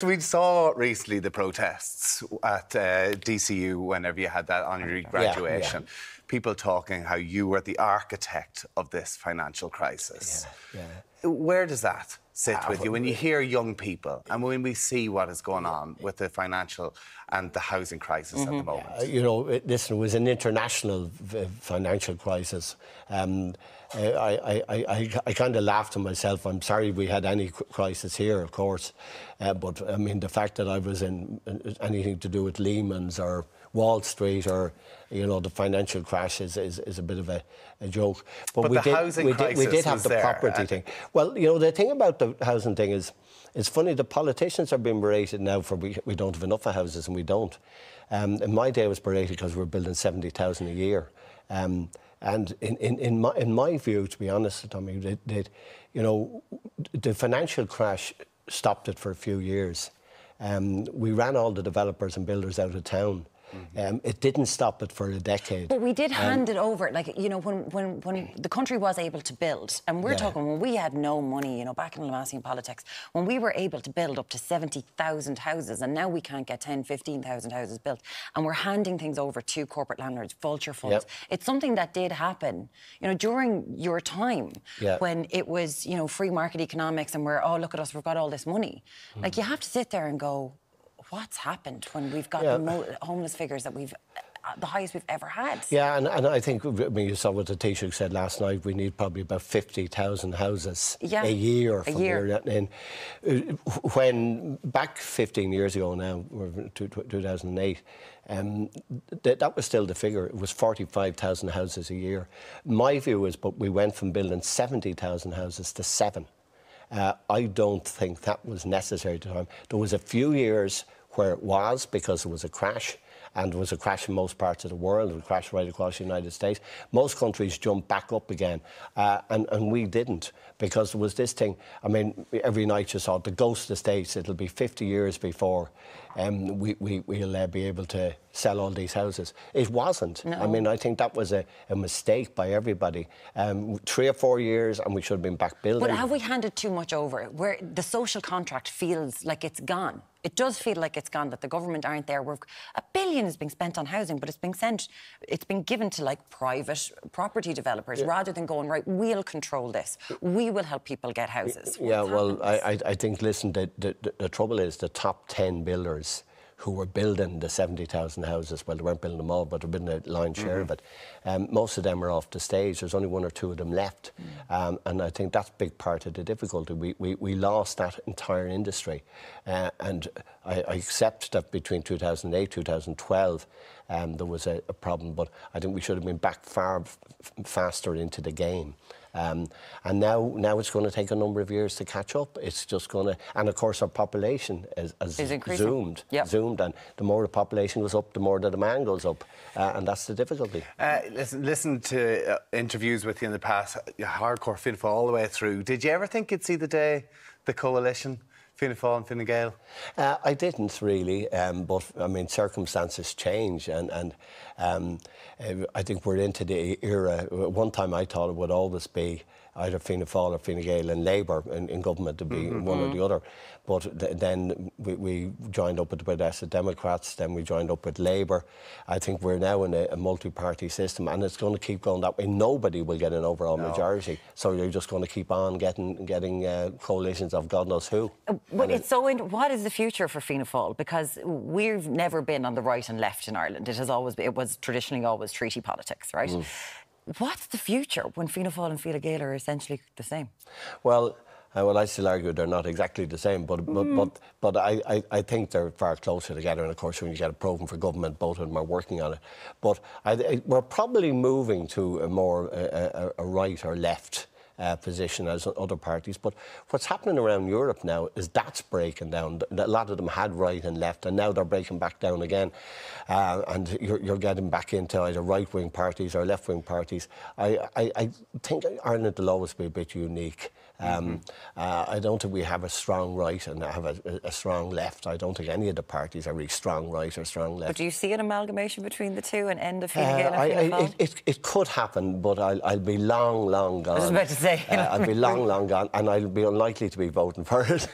We saw recently the protests at DCU whenever you had that honorary graduation. Yeah. People talking how you were the architect of this financial crisis. Where does that sit with you when you hear young people and when we see what is going on with the financial and the housing crisis at the moment? You know, listen, it was an international financial crisis. I kind of laughed to myself. I'm sorry we had any crisis here, of course, but I mean the fact that I was in anything to do with Lehman's or Wall Street or, you know, the financial crash is a bit of a joke. But we did have the property thing. Well, you know, the thing about the housing thing is, it's funny, the politicians are being berated now for we don't have enough of houses, and we don't. In my day, I was berated because we were building 70,000 a year. And in my view, to be honest, Tommy, you know, the financial crash stopped it for a few years. We ran all the developers and builders out of town. It didn't stop it for a decade. But we did hand it over, like, you know, when the country was able to build, and we're talking when we had no money, you know, back in Lamassian politics, when we were able to build up to 70,000 houses, and now we can't get 10, 15,000 houses built, and we're handing things over to corporate landlords, vulture funds. It's something that did happen, you know, during your time, when it was, you know, free market economics, and we're, oh, look at us, we've got all this money. Like, you have to sit there and go, what's happened when we've got the homeless figures that we've the highest we've ever had? Yeah, and I think, I mean, you saw what the Taoiseach said last night. We need probably about 50,000 houses a year. When back 15 years ago now, 2008, that was still the figure. It was 45,000 houses a year. My view is, but we went from building 70,000 houses to 7. I don't think that was necessary at the time. There was a few years where it was, because there was a crash, and there was a crash in most parts of the world. It was a crash right across the United States. Most countries jumped back up again, and we didn't, because there was this thing. I mean, every night you saw the ghost estates. It'll be 50 years before we'll be able to sell all these houses. It wasn't. No. I mean, I think that was a mistake by everybody. 3 or 4 years, and we should have been back building. But have we handed too much over, where the social contract feels like it's gone? It does feel like it's gone, that the government aren't there. $1 billion is being spent on housing, but it's been given to, like, private property developers, rather than going, right, we'll control this. We will help people get houses. I think, listen, the trouble is the top 10 builders who were building the 70,000 houses, well, they weren't building them all, but they're building a lion's share of it. Most of them are off the stage. There's only 1 or 2 of them left. And I think that's a big part of the difficulty. We lost that entire industry. And I accept that between 2008 2012, there was a problem, but I think we should have been back far faster into the game. And now it's going to take a number of years to catch up. It's just going to... And, of course, our population has zoomed. And the more the population goes up, the more the demand goes up. And that's the difficulty. Listen to interviews with you in the past, hardcore Fianna Fáil all the way through. Did you ever think you'd see the day, the coalition, Fianna Fáil and Fine Gael? I didn't really, but I mean, circumstances change, and I think we're into the era. One time I thought it would always be either Fianna Fáil or Fine Gael and Labour in government, to be one or the other. But then we joined up with the Progressive Democrats, then we joined up with Labour. I think we're now in a multi-party system, and it's going to keep going that way. Nobody will get an overall majority, so you're just going to keep on getting coalitions of God knows who. But it's so... What is the future for Fianna Fáil? Because we've never been on the right and left in Ireland. It was traditionally always treaty politics, right? What's the future when Fianna Fáil and Fine Gael are essentially the same? Well, I still argue they're not exactly the same, but I think they're far closer together. And of course, when you get a programme for government, both of them are working on it. But we're probably moving to a more a right or left position as other parties. But what's happening around Europe now is that's breaking down. A lot of them had right and left, and now they're breaking back down again. And you're getting back into either right-wing parties or left-wing parties. I think Ireland will always be a bit unique. I don't think we have a strong right and have a strong left. I don't think any of the parties are really strong right or strong left. But do you see an amalgamation between the two and end of Fine Gael and Fianna Fáil? It could happen, but I'll be long gone. I was about to say. I'll be long gone, and I'll be unlikely to be voting for it.